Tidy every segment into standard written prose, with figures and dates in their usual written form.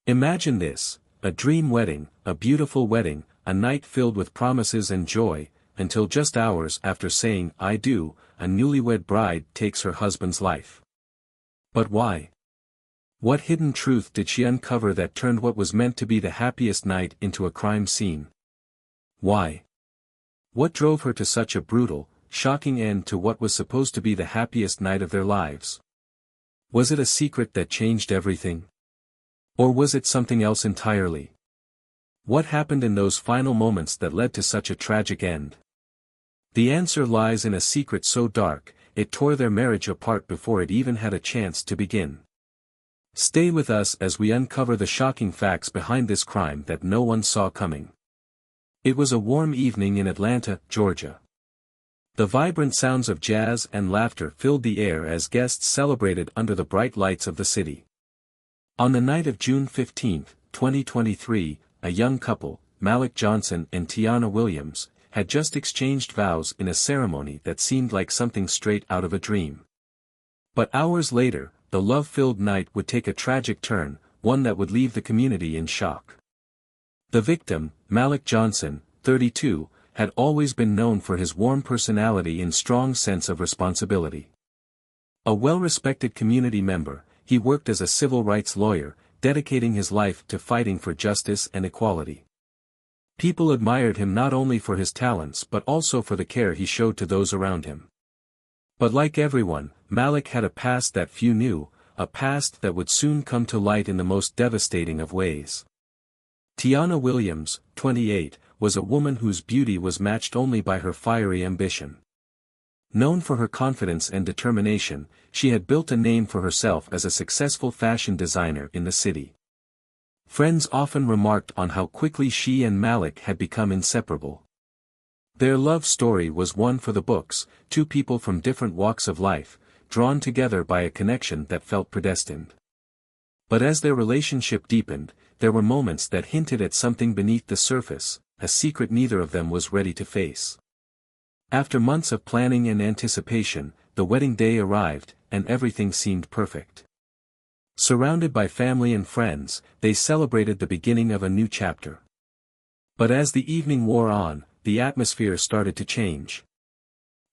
Imagine this, a dream wedding, a beautiful wedding, a night filled with promises and joy, until just hours after saying "I do," a newlywed bride takes her husband's life. But why? What hidden truth did she uncover that turned what was meant to be the happiest night into a crime scene? Why? What drove her to such a brutal, shocking end to what was supposed to be the happiest night of their lives? Was it a secret that changed everything? Or was it something else entirely? What happened in those final moments that led to such a tragic end? The answer lies in a secret so dark, it tore their marriage apart before it even had a chance to begin. Stay with us as we uncover the shocking facts behind this crime that no one saw coming. It was a warm evening in Atlanta, Georgia. The vibrant sounds of jazz and laughter filled the air as guests celebrated under the bright lights of the city. On the night of June 15, 2023, a young couple, Malik Johnson and Tiana Williams, had just exchanged vows in a ceremony that seemed like something straight out of a dream. But hours later, the love-filled night would take a tragic turn, one that would leave the community in shock. The victim, Malik Johnson, 32, had always been known for his warm personality and strong sense of responsibility. A well-respected community member, he worked as a civil rights lawyer, dedicating his life to fighting for justice and equality. People admired him not only for his talents but also for the care he showed to those around him. But like everyone, Malik had a past that few knew, a past that would soon come to light in the most devastating of ways. Tiana Williams, 28, was a woman whose beauty was matched only by her fiery ambition. Known for her confidence and determination, she had built a name for herself as a successful fashion designer in the city. Friends often remarked on how quickly she and Malik had become inseparable. Their love story was one for the books, two people from different walks of life, drawn together by a connection that felt predestined. But as their relationship deepened, there were moments that hinted at something beneath the surface, a secret neither of them was ready to face. After months of planning and anticipation, the wedding day arrived, and everything seemed perfect. Surrounded by family and friends, they celebrated the beginning of a new chapter. But as the evening wore on, the atmosphere started to change.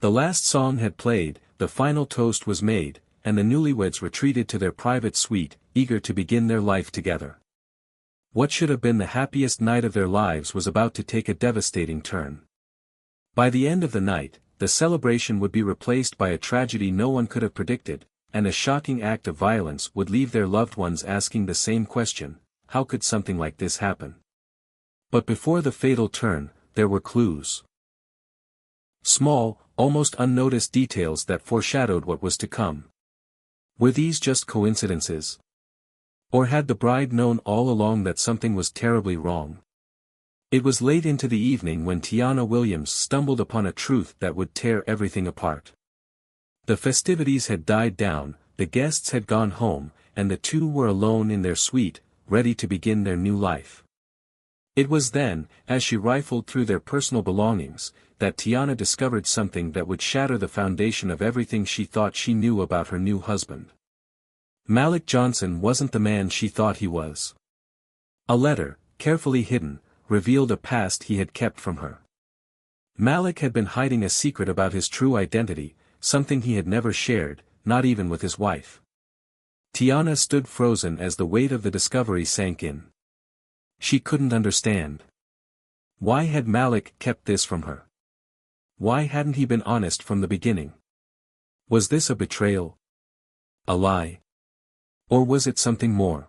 The last song had played, the final toast was made, and the newlyweds retreated to their private suite, eager to begin their life together. What should have been the happiest night of their lives was about to take a devastating turn. By the end of the night, the celebration would be replaced by a tragedy no one could have predicted, and a shocking act of violence would leave their loved ones asking the same question: how could something like this happen? But before the fatal turn, there were clues. Small, almost unnoticed details that foreshadowed what was to come. Were these just coincidences? Or had the bride known all along that something was terribly wrong? It was late into the evening when Tiana Williams stumbled upon a truth that would tear everything apart. The festivities had died down, the guests had gone home, and the two were alone in their suite, ready to begin their new life. It was then, as she rifled through their personal belongings, that Tiana discovered something that would shatter the foundation of everything she thought she knew about her new husband. Malik Johnson wasn't the man she thought he was. A letter, carefully hidden, revealed a past he had kept from her. Malik had been hiding a secret about his true identity, something he had never shared, not even with his wife. Tiana stood frozen as the weight of the discovery sank in. She couldn't understand. Why had Malik kept this from her? Why hadn't he been honest from the beginning? Was this a betrayal? A lie? Or was it something more?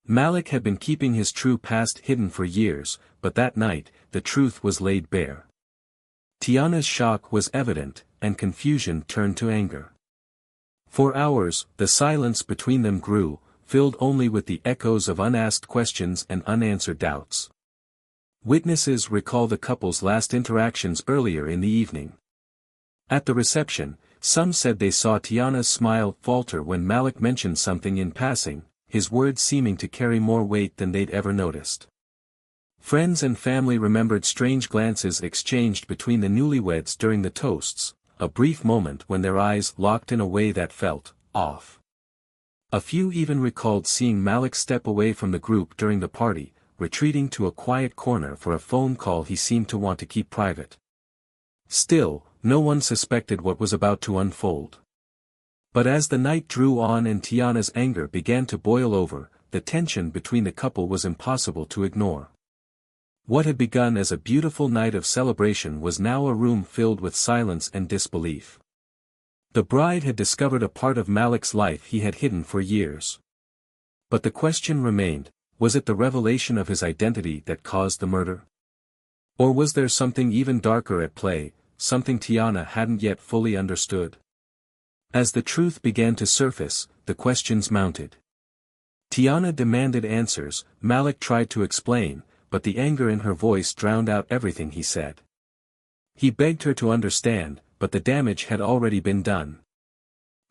Malik had been keeping his true past hidden for years, but that night, the truth was laid bare. Tiana's shock was evident, and confusion turned to anger. For hours, the silence between them grew, filled only with the echoes of unasked questions and unanswered doubts. Witnesses recall the couple's last interactions earlier in the evening. At the reception, some said they saw Tiana's smile falter when Malik mentioned something in passing, his words seeming to carry more weight than they'd ever noticed. Friends and family remembered strange glances exchanged between the newlyweds during the toasts, a brief moment when their eyes locked in a way that felt off. A few even recalled seeing Malik step away from the group during the party, retreating to a quiet corner for a phone call he seemed to want to keep private. Still, no one suspected what was about to unfold. But as the night drew on and Tiana's anger began to boil over, the tension between the couple was impossible to ignore. What had begun as a beautiful night of celebration was now a room filled with silence and disbelief. The bride had discovered a part of Malik's life he had hidden for years. But the question remained, was it the revelation of his identity that caused the murder? Or was there something even darker at play, something Tiana hadn't yet fully understood? As the truth began to surface, the questions mounted. Tiana demanded answers, Malik tried to explain, but the anger in her voice drowned out everything he said. He begged her to understand, but the damage had already been done.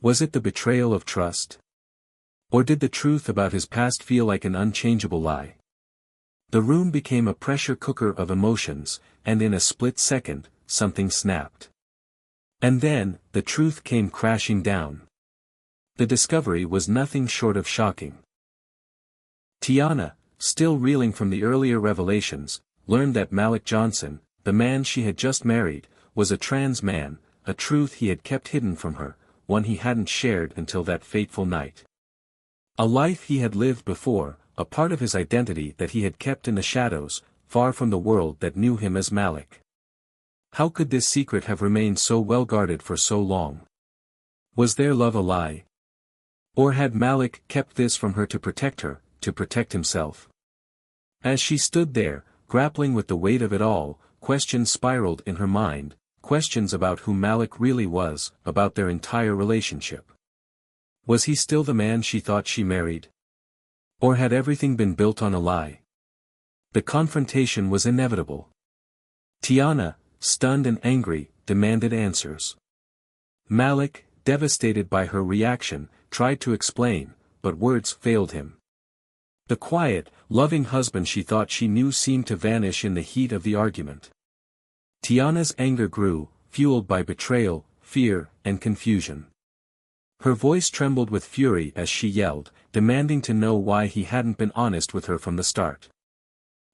Was it the betrayal of trust? Or did the truth about his past feel like an unchangeable lie? The room became a pressure cooker of emotions, and in a split second, something snapped. And then, the truth came crashing down. The discovery was nothing short of shocking. Tiana, still reeling from the earlier revelations, learned that Malik Johnson, the man she had just married, was a trans man, a truth he had kept hidden from her, one he hadn't shared until that fateful night. A life he had lived before, a part of his identity that he had kept in the shadows, far from the world that knew him as Malik. How could this secret have remained so well guarded for so long? Was their love a lie? Or had Malik kept this from her to protect her, to protect himself? As she stood there, grappling with the weight of it all, questions spiraled in her mind, questions about who Malik really was, about their entire relationship. Was he still the man she thought she married? Or had everything been built on a lie? The confrontation was inevitable. Tiana, stunned and angry, demanded answers. Malik, devastated by her reaction, tried to explain, but words failed him. The quiet, loving husband she thought she knew seemed to vanish in the heat of the argument. Tiana's anger grew, fueled by betrayal, fear, and confusion. Her voice trembled with fury as she yelled, demanding to know why he hadn't been honest with her from the start.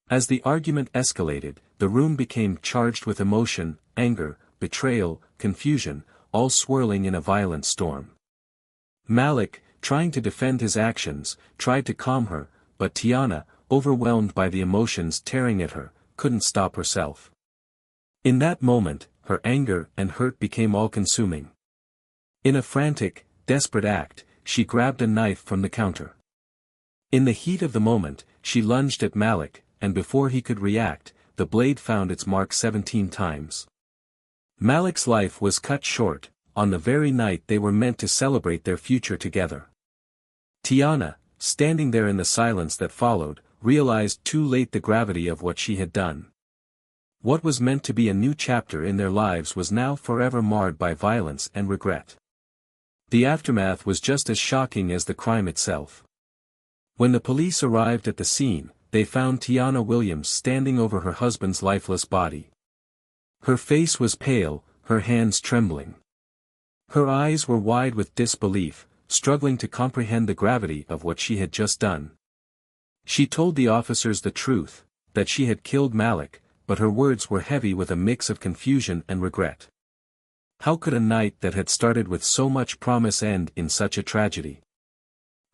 As the argument escalated, the room became charged with emotion, anger, betrayal, confusion, all swirling in a violent storm. Malik, trying to defend his actions, tried to calm her, but Tiana, overwhelmed by the emotions tearing at her, couldn't stop herself. In that moment, her anger and hurt became all-consuming. In a frantic, desperate act, she grabbed a knife from the counter. In the heat of the moment, she lunged at Malik, and before he could react, the blade found its mark 17 times. Malik's life was cut short, on the very night they were meant to celebrate their future together. Tiana, standing there in the silence that followed, realized too late the gravity of what she had done. What was meant to be a new chapter in their lives was now forever marred by violence and regret. The aftermath was just as shocking as the crime itself. When the police arrived at the scene, they found Tiana Williams standing over her husband's lifeless body. Her face was pale, her hands trembling. Her eyes were wide with disbelief, struggling to comprehend the gravity of what she had just done. She told the officers the truth, that she had killed Malik, but her words were heavy with a mix of confusion and regret. How could a night that had started with so much promise end in such a tragedy?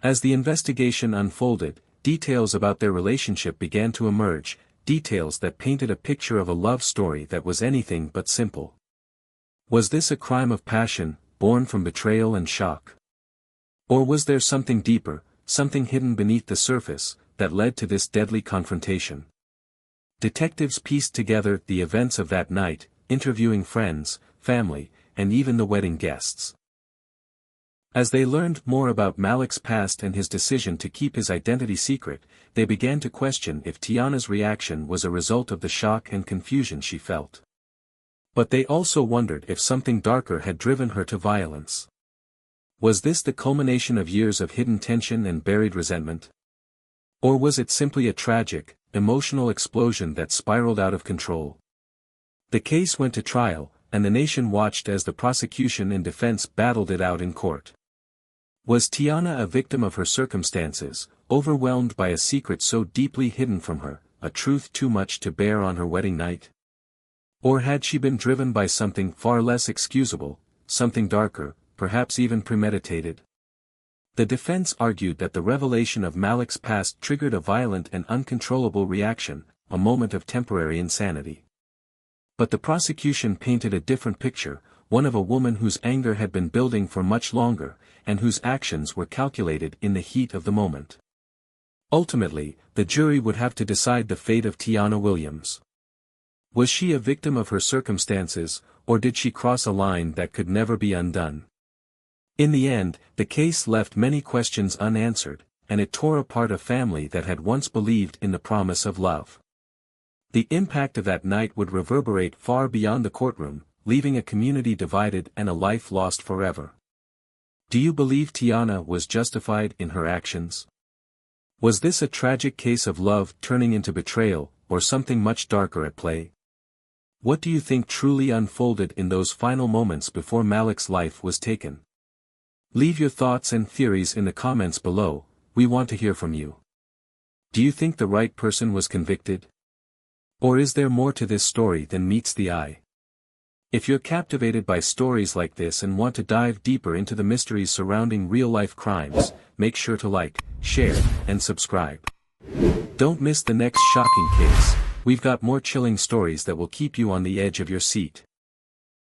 As the investigation unfolded, details about their relationship began to emerge, details that painted a picture of a love story that was anything but simple. Was this a crime of passion, born from betrayal and shock? Or was there something deeper, something hidden beneath the surface, that led to this deadly confrontation? Detectives pieced together the events of that night, interviewing friends, family, and even the wedding guests. As they learned more about Malik's past and his decision to keep his identity secret, they began to question if Tiana's reaction was a result of the shock and confusion she felt. But they also wondered if something darker had driven her to violence. Was this the culmination of years of hidden tension and buried resentment? Or was it simply a tragic, emotional explosion that spiraled out of control? The case went to trial, and the nation watched as the prosecution and defense battled it out in court. Was Tiana a victim of her circumstances, overwhelmed by a secret so deeply hidden from her, a truth too much to bear on her wedding night? Or had she been driven by something far less excusable, something darker, perhaps even premeditated? The defense argued that the revelation of Malik's past triggered a violent and uncontrollable reaction, a moment of temporary insanity. But the prosecution painted a different picture, one of a woman whose anger had been building for much longer, and whose actions were calculated in the heat of the moment. Ultimately, the jury would have to decide the fate of Tiana Williams. Was she a victim of her circumstances, or did she cross a line that could never be undone? In the end, the case left many questions unanswered, and it tore apart a family that had once believed in the promise of love. The impact of that night would reverberate far beyond the courtroom, leaving a community divided and a life lost forever. Do you believe Tiana was justified in her actions? Was this a tragic case of love turning into betrayal, or something much darker at play? What do you think truly unfolded in those final moments before Malik's life was taken? Leave your thoughts and theories in the comments below, we want to hear from you. Do you think the right person was convicted? Or is there more to this story than meets the eye? If you're captivated by stories like this and want to dive deeper into the mysteries surrounding real-life crimes, make sure to like, share, and subscribe. Don't miss the next shocking case. We've got more chilling stories that will keep you on the edge of your seat.